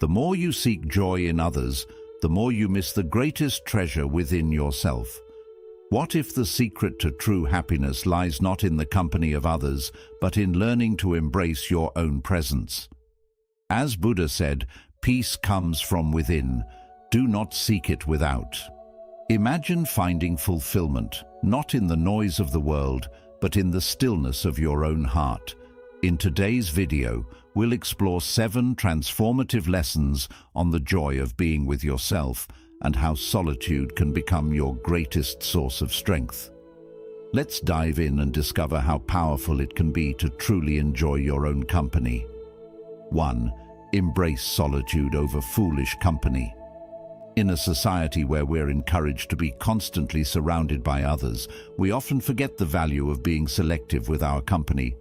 The more you seek joy in others, the more you miss the greatest treasure within yourself. What if the secret to true happiness lies not in the company of others, but in learning to embrace your own presence? As Buddha said, peace comes from within. Do not seek it without. Imagine finding fulfillment, not in the noise of the world, but in the stillness of your own heart. In today's video, we'll explore 7 transformative lessons on the joy of being with yourself and how solitude can become your greatest source of strength. Let's dive in and discover how powerful it can be to truly enjoy your own company. 1. Embrace solitude over foolish company. In a society where we're encouraged to be constantly surrounded by others, we often forget the value of being selective with our company.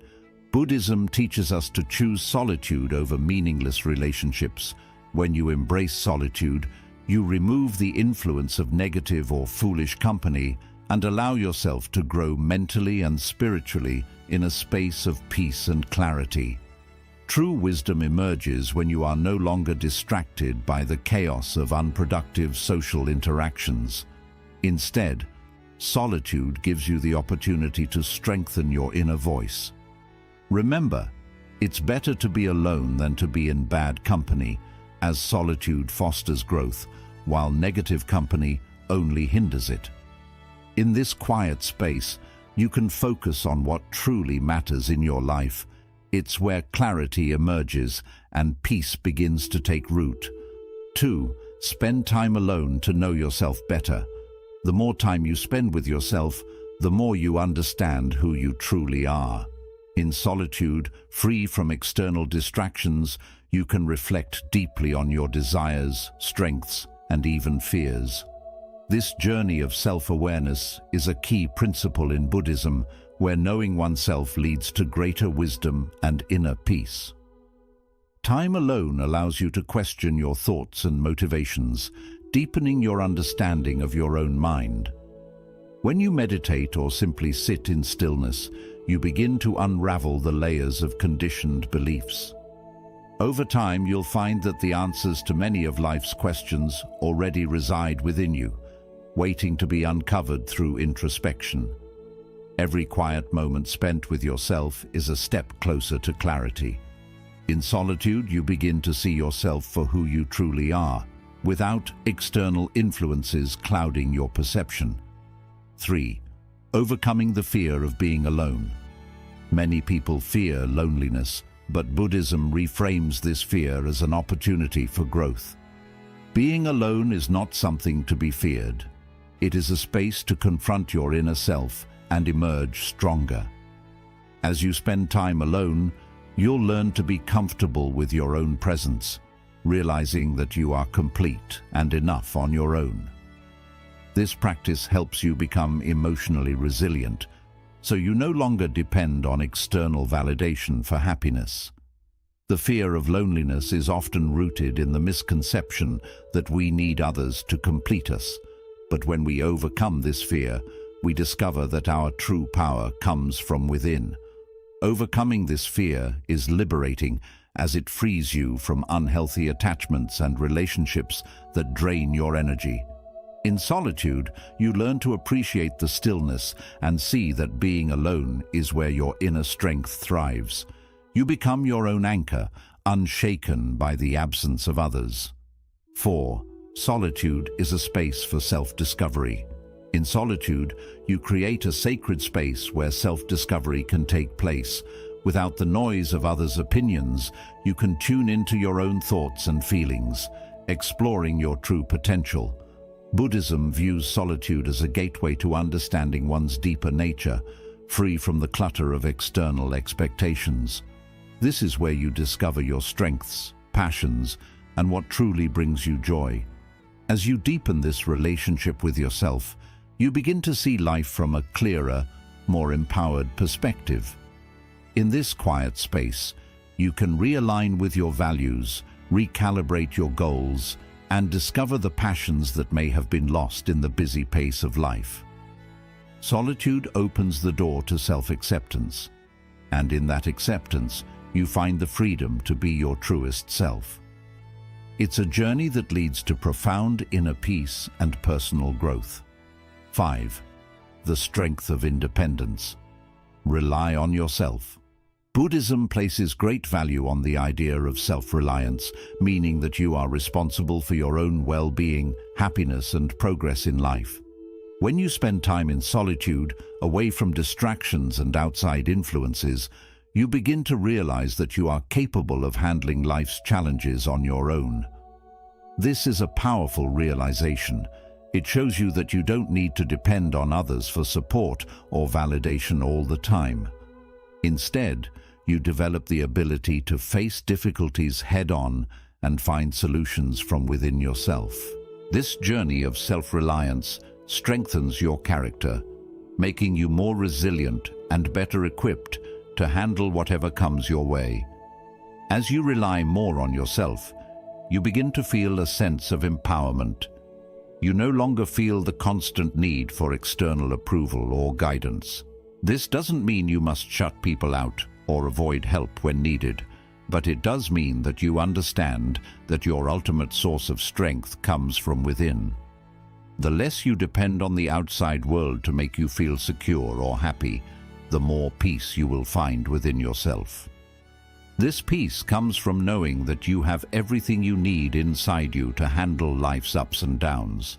Buddhism teaches us to choose solitude over meaningless relationships. When you embrace solitude, you remove the influence of negative or foolish company and allow yourself to grow mentally and spiritually in a space of peace and clarity. True wisdom emerges when you are no longer distracted by the chaos of unproductive social interactions. Instead, solitude gives you the opportunity to strengthen your inner voice. Remember, it's better to be alone than to be in bad company, as solitude fosters growth, while negative company only hinders it. In this quiet space, you can focus on what truly matters in your life. It's where clarity emerges and peace begins to take root. 2. Spend time alone to know yourself better. The more time you spend with yourself, the more you understand who you truly are. In solitude, free from external distractions, you can reflect deeply on your desires, strengths, and even fears. This journey of self-awareness is a key principle in Buddhism, where knowing oneself leads to greater wisdom and inner peace. Time alone allows you to question your thoughts and motivations, deepening your understanding of your own mind. When you meditate or simply sit in stillness, you begin to unravel the layers of conditioned beliefs. Over time, you'll find that the answers to many of life's questions already reside within you, waiting to be uncovered through introspection. Every quiet moment spent with yourself is a step closer to clarity. In solitude, you begin to see yourself for who you truly are, without external influences clouding your perception. 3. Overcoming the fear of being alone. Many people fear loneliness, but Buddhism reframes this fear as an opportunity for growth. Being alone is not something to be feared. It is a space to confront your inner self and emerge stronger. As you spend time alone, you'll learn to be comfortable with your own presence, realizing that you are complete and enough on your own. This practice helps you become emotionally resilient, so you no longer depend on external validation for happiness. The fear of loneliness is often rooted in the misconception that we need others to complete us, but when we overcome this fear, we discover that our true power comes from within. Overcoming this fear is liberating, as it frees you from unhealthy attachments and relationships that drain your energy. In solitude, you learn to appreciate the stillness and see that being alone is where your inner strength thrives. You become your own anchor, unshaken by the absence of others. 4. Solitude is a space for self-discovery. In solitude, you create a sacred space where self-discovery can take place. Without the noise of others' opinions, you can tune into your own thoughts and feelings, exploring your true potential. Buddhism views solitude as a gateway to understanding one's deeper nature, free from the clutter of external expectations. This is where you discover your strengths, passions, and what truly brings you joy. As you deepen this relationship with yourself, you begin to see life from a clearer, more empowered perspective. In this quiet space, you can realign with your values, recalibrate your goals, and discover the passions that may have been lost in the busy pace of life. Solitude opens the door to self-acceptance, and in that acceptance, you find the freedom to be your truest self. It's a journey that leads to profound inner peace and personal growth. 5. The strength of independence. Rely on yourself. Buddhism places great value on the idea of self-reliance, meaning that you are responsible for your own well-being, happiness, and progress in life. When you spend time in solitude, away from distractions and outside influences, you begin to realize that you are capable of handling life's challenges on your own. This is a powerful realization. It shows you that you don't need to depend on others for support or validation all the time. Instead, you develop the ability to face difficulties head-on and find solutions from within yourself. This journey of self-reliance strengthens your character, making you more resilient and better equipped to handle whatever comes your way. As you rely more on yourself, you begin to feel a sense of empowerment. You no longer feel the constant need for external approval or guidance. This doesn't mean you must shut people out or avoid help when needed, but it does mean that you understand that your ultimate source of strength comes from within. The less you depend on the outside world to make you feel secure or happy, the more peace you will find within yourself. This peace comes from knowing that you have everything you need inside you to handle life's ups and downs.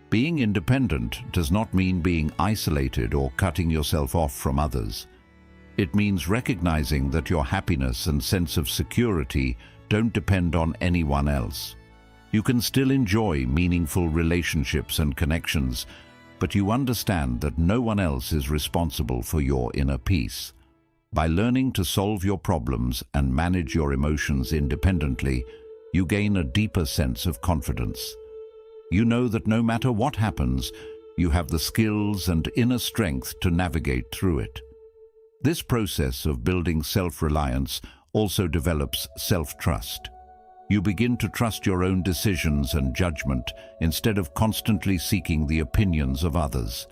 Being independent does not mean being isolated or cutting yourself off from others. It means recognizing that your happiness and sense of security don't depend on anyone else. You can still enjoy meaningful relationships and connections, but you understand that no one else is responsible for your inner peace. By learning to solve your problems and manage your emotions independently, you gain a deeper sense of confidence. You know that no matter what happens, you have the skills and inner strength to navigate through it. This process of building self-reliance also develops self-trust. You begin to trust your own decisions and judgment instead of constantly seeking the opinions of others.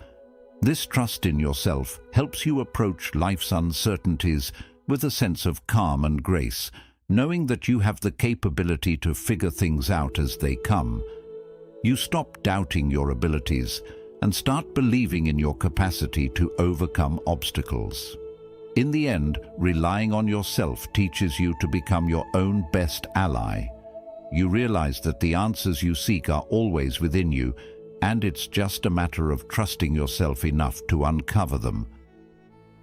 This trust in yourself helps you approach life's uncertainties with a sense of calm and grace, knowing that you have the capability to figure things out as they come. You stop doubting your abilities and start believing in your capacity to overcome obstacles. In the end, relying on yourself teaches you to become your own best ally. You realize that the answers you seek are always within you, and it's just a matter of trusting yourself enough to uncover them.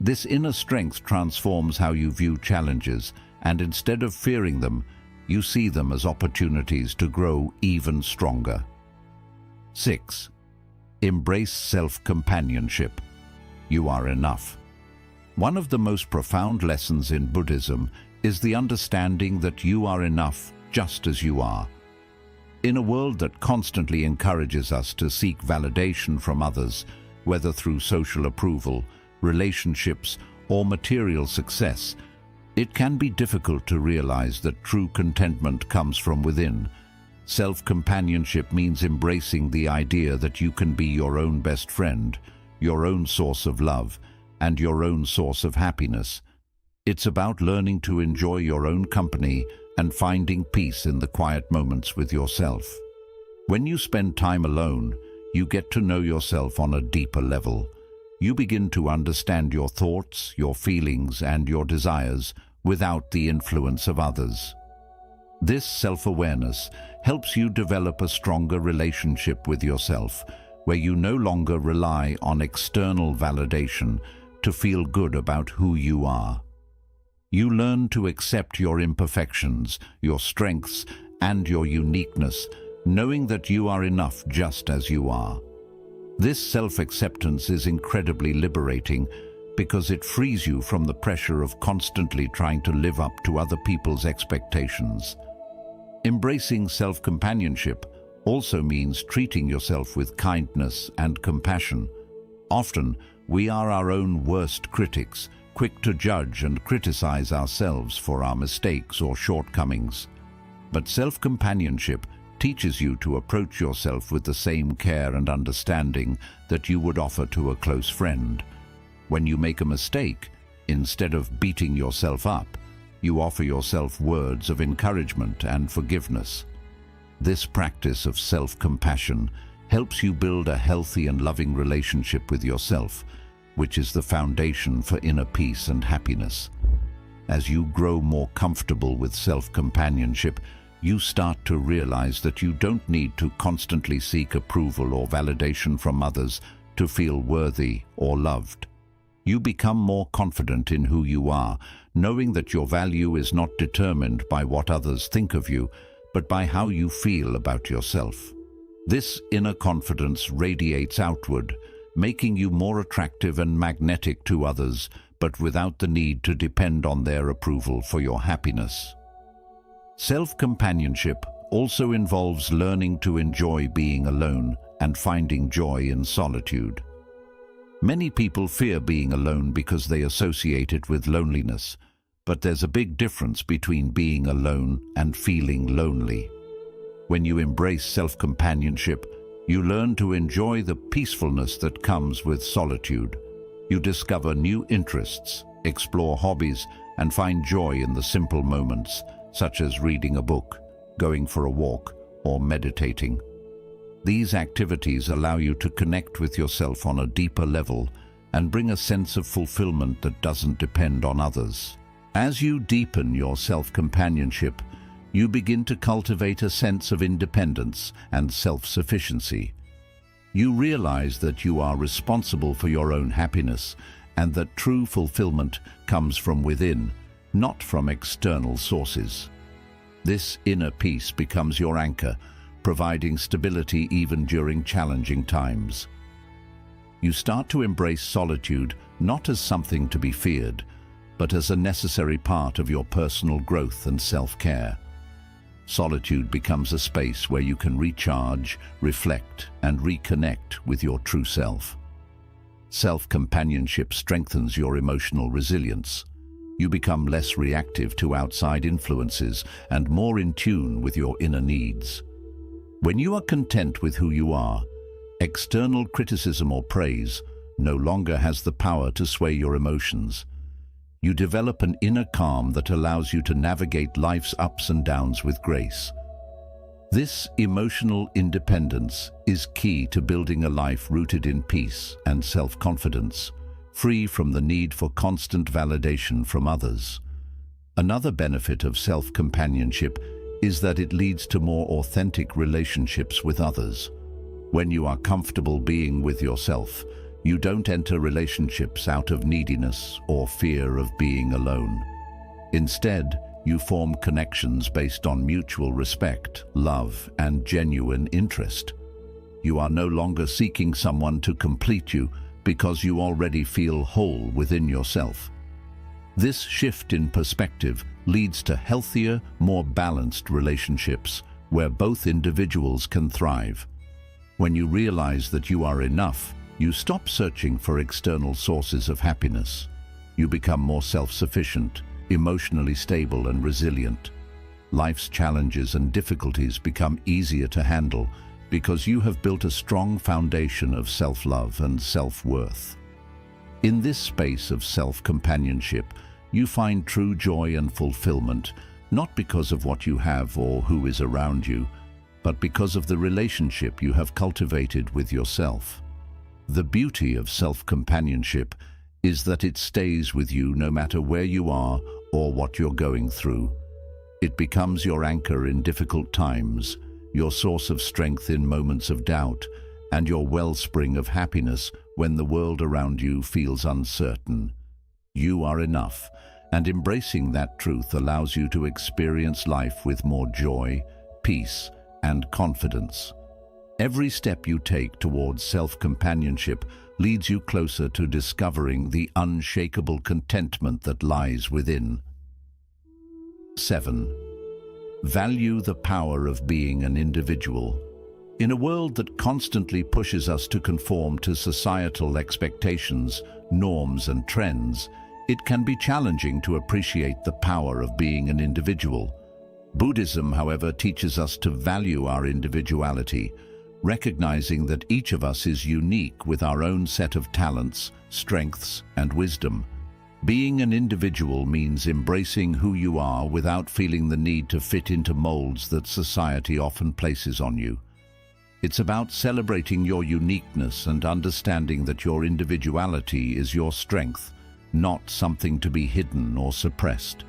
This inner strength transforms how you view challenges, and instead of fearing them, you see them as opportunities to grow even stronger. 6. Embrace self-companionship. You are enough. One of the most profound lessons in Buddhism is the understanding that you are enough just as you are. In a world that constantly encourages us to seek validation from others, whether through social approval, relationships, or material success, it can be difficult to realize that true contentment comes from within. Self-companionship means embracing the idea that you can be your own best friend, your own source of love, and your own source of happiness. It's about learning to enjoy your own company and finding peace in the quiet moments with yourself. When you spend time alone, you get to know yourself on a deeper level. You begin to understand your thoughts, your feelings, and your desires without the influence of others. This self-awareness helps you develop a stronger relationship with yourself, where you no longer rely on external validation to feel good about who you are. You learn to accept your imperfections, your strengths, and your uniqueness, knowing that you are enough just as you are. This self-acceptance is incredibly liberating because it frees you from the pressure of constantly trying to live up to other people's expectations. Embracing self-companionship also means treating yourself with kindness and compassion. Often, we are our own worst critics, quick to judge and criticize ourselves for our mistakes or shortcomings. But self-companionship teaches you to approach yourself with the same care and understanding that you would offer to a close friend. When you make a mistake, instead of beating yourself up, you offer yourself words of encouragement and forgiveness. This practice of self-compassion helps you build a healthy and loving relationship with yourself, which is the foundation for inner peace and happiness. As you grow more comfortable with self-companionship, you start to realize that you don't need to constantly seek approval or validation from others to feel worthy or loved. You become more confident in who you are, knowing that your value is not determined by what others think of you, but by how you feel about yourself. This inner confidence radiates outward, making you more attractive and magnetic to others, but without the need to depend on their approval for your happiness. Self-companionship also involves learning to enjoy being alone and finding joy in solitude. Many people fear being alone because they associate it with loneliness, but there's a big difference between being alone and feeling lonely. When you embrace self-companionship, you learn to enjoy the peacefulness that comes with solitude. You discover new interests, explore hobbies, and find joy in the simple moments, such as reading a book, going for a walk, or meditating. These activities allow you to connect with yourself on a deeper level and bring a sense of fulfillment that doesn't depend on others. As you deepen your self-companionship, you begin to cultivate a sense of independence and self-sufficiency. You realize that you are responsible for your own happiness and that true fulfillment comes from within, not from external sources. This inner peace becomes your anchor, providing stability even during challenging times. You start to embrace solitude not as something to be feared, but as a necessary part of your personal growth and self-care. Solitude becomes a space where you can recharge, reflect, and reconnect with your true self. Self-companionship strengthens your emotional resilience. You become less reactive to outside influences and more in tune with your inner needs. When you are content with who you are, external criticism or praise no longer has the power to sway your emotions. You develop an inner calm that allows you to navigate life's ups and downs with grace. This emotional independence is key to building a life rooted in peace and self-confidence, free from the need for constant validation from others. Another benefit of self-companionship is that it leads to more authentic relationships with others. When you are comfortable being with yourself, you don't enter relationships out of neediness or fear of being alone. Instead, you form connections based on mutual respect, love, and genuine interest. You are no longer seeking someone to complete you because you already feel whole within yourself. This shift in perspective leads to healthier, more balanced relationships where both individuals can thrive. When you realize that you are enough, you stop searching for external sources of happiness. You become more self-sufficient, emotionally stable and resilient. Life's challenges and difficulties become easier to handle because you have built a strong foundation of self-love and self-worth. In this space of self-companionship, you find true joy and fulfillment, not because of what you have or who is around you, but because of the relationship you have cultivated with yourself. The beauty of self-companionship is that it stays with you no matter where you are or what you're going through. It becomes your anchor in difficult times, your source of strength in moments of doubt, and your wellspring of happiness when the world around you feels uncertain. You are enough, and embracing that truth allows you to experience life with more joy, peace, and confidence. Every step you take towards self-companionship leads you closer to discovering the unshakable contentment that lies within. 7. Value the power of being an individual. In a world that constantly pushes us to conform to societal expectations, norms, and trends, it can be challenging to appreciate the power of being an individual. Buddhism, however, teaches us to value our individuality, recognizing that each of us is unique with our own set of talents, strengths, and wisdom. Being an individual means embracing who you are without feeling the need to fit into molds that society often places on you. It's about celebrating your uniqueness and understanding that your individuality is your strength, not something to be hidden or suppressed.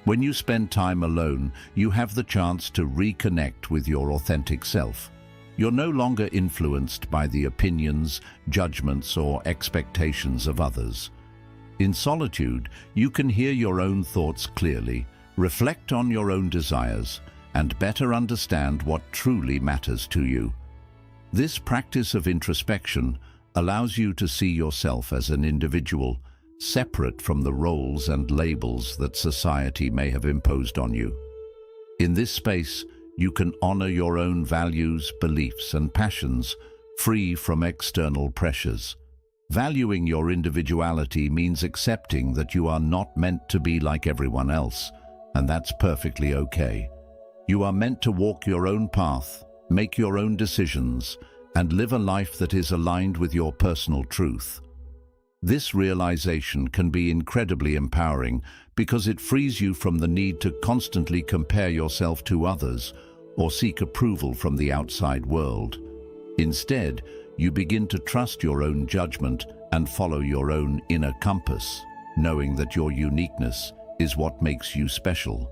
When you spend time alone, you have the chance to reconnect with your authentic self. You're no longer influenced by the opinions, judgments, or expectations of others. In solitude, you can hear your own thoughts clearly, reflect on your own desires, and better understand what truly matters to you. This practice of introspection allows you to see yourself as an individual, separate from the roles and labels that society may have imposed on you. In this space, you can honor your own values, beliefs, and passions, free from external pressures. Valuing your individuality means accepting that you are not meant to be like everyone else, and that's perfectly okay. You are meant to walk your own path, make your own decisions, and live a life that is aligned with your personal truth. This realization can be incredibly empowering because it frees you from the need to constantly compare yourself to others or seek approval from the outside world. Instead, you begin to trust your own judgment and follow your own inner compass, knowing that your uniqueness is what makes you special.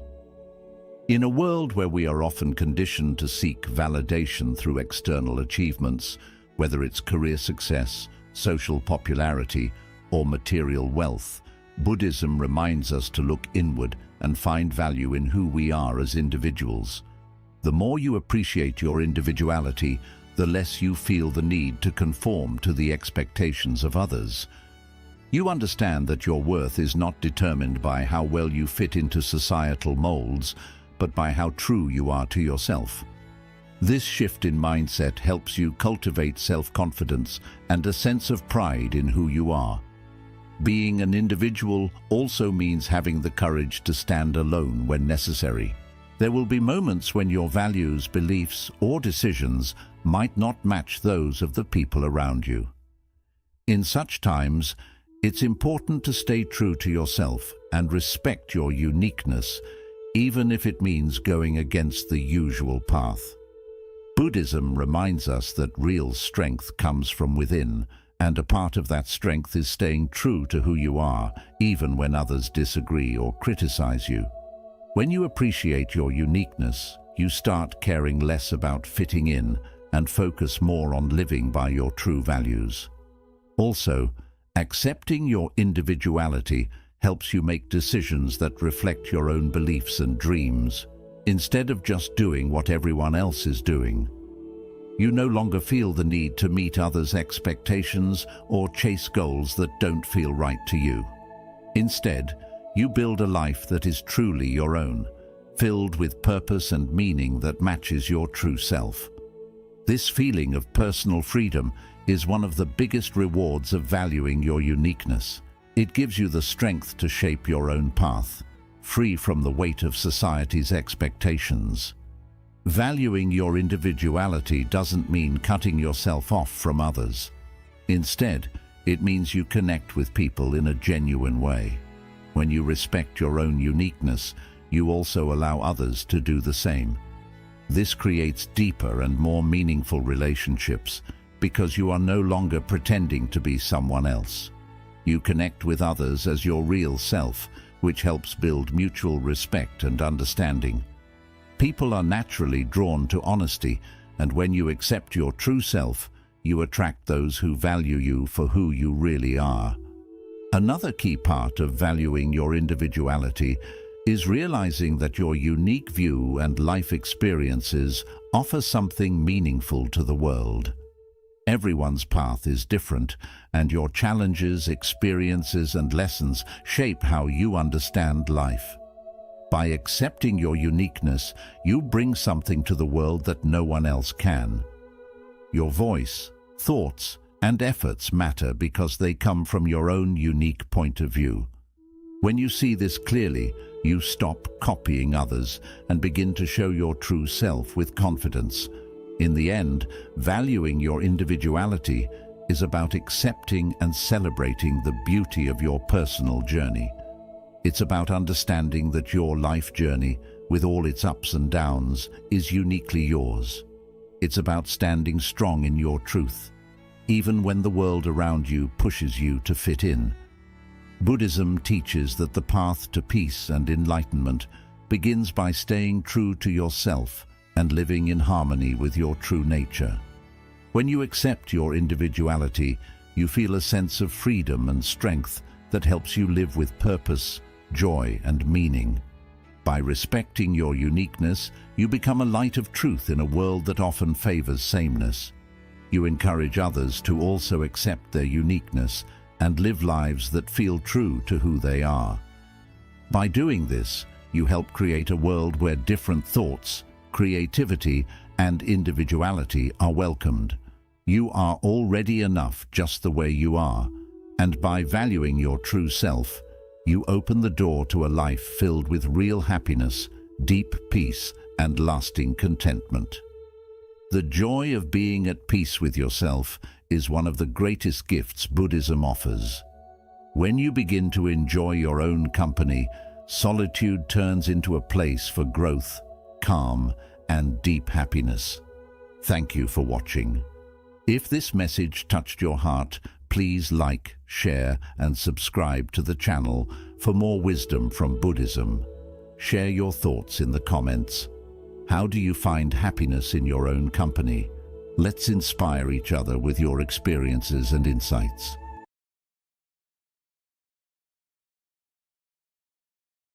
In a world where we are often conditioned to seek validation through external achievements, whether it's career success, social popularity, or material wealth, Buddhism reminds us to look inward and find value in who we are as individuals. The more you appreciate your individuality, the less you feel the need to conform to the expectations of others. You understand that your worth is not determined by how well you fit into societal molds, but by how true you are to yourself. This shift in mindset helps you cultivate self-confidence and a sense of pride in who you are. Being an individual also means having the courage to stand alone when necessary. There will be moments when your values, beliefs, or decisions might not match those of the people around you. In such times, it's important to stay true to yourself and respect your uniqueness, even if it means going against the usual path. Buddhism reminds us that real strength comes from within, and a part of that strength is staying true to who you are, even when others disagree or criticize you. When you appreciate your uniqueness, you start caring less about fitting in and focus more on living by your true values. Also, accepting your individuality helps you make decisions that reflect your own beliefs and dreams, instead of just doing what everyone else is doing. You no longer feel the need to meet others' expectations or chase goals that don't feel right to you. Instead, you build a life that is truly your own, filled with purpose and meaning that matches your true self. This feeling of personal freedom is one of the biggest rewards of valuing your uniqueness. It gives you the strength to shape your own path, free from the weight of society's expectations. Valuing your individuality doesn't mean cutting yourself off from others. Instead, it means you connect with people in a genuine way. When you respect your own uniqueness, you also allow others to do the same. This creates deeper and more meaningful relationships because you are no longer pretending to be someone else. You connect with others as your real self, which helps build mutual respect and understanding. People are naturally drawn to honesty, and when you accept your true self, you attract those who value you for who you really are. Another key part of valuing your individuality is realizing that your unique view and life experiences offer something meaningful to the world. Everyone's path is different, and your challenges, experiences, and lessons shape how you understand life. By accepting your uniqueness, you bring something to the world that no one else can. Your voice, thoughts, and efforts matter because they come from your own unique point of view. When you see this clearly, you stop copying others and begin to show your true self with confidence. In the end, valuing your individuality is about accepting and celebrating the beauty of your personal journey. It's about understanding that your life journey, with all its ups and downs, is uniquely yours. It's about standing strong in your truth, even when the world around you pushes you to fit in. Buddhism teaches that the path to peace and enlightenment begins by staying true to yourself and living in harmony with your true nature. When you accept your individuality, you feel a sense of freedom and strength that helps you live with purpose, joy, and meaning. By respecting your uniqueness, you become a light of truth in a world that often favors sameness. You encourage others to also accept their uniqueness and live lives that feel true to who they are. By doing this, you help create a world where different thoughts, creativity, and individuality are welcomed. You are already enough just the way you are, and by valuing your true self, you open the door to a life filled with real happiness, deep peace, and lasting contentment. The joy of being at peace with yourself is one of the greatest gifts Buddhism offers. When you begin to enjoy your own company, solitude turns into a place for growth, calm, and deep happiness. Thank you for watching. If this message touched your heart, please like, share, and subscribe to the channel for more wisdom from Buddhism. Share your thoughts in the comments. How do you find happiness in your own company? Let's inspire each other with your experiences and insights.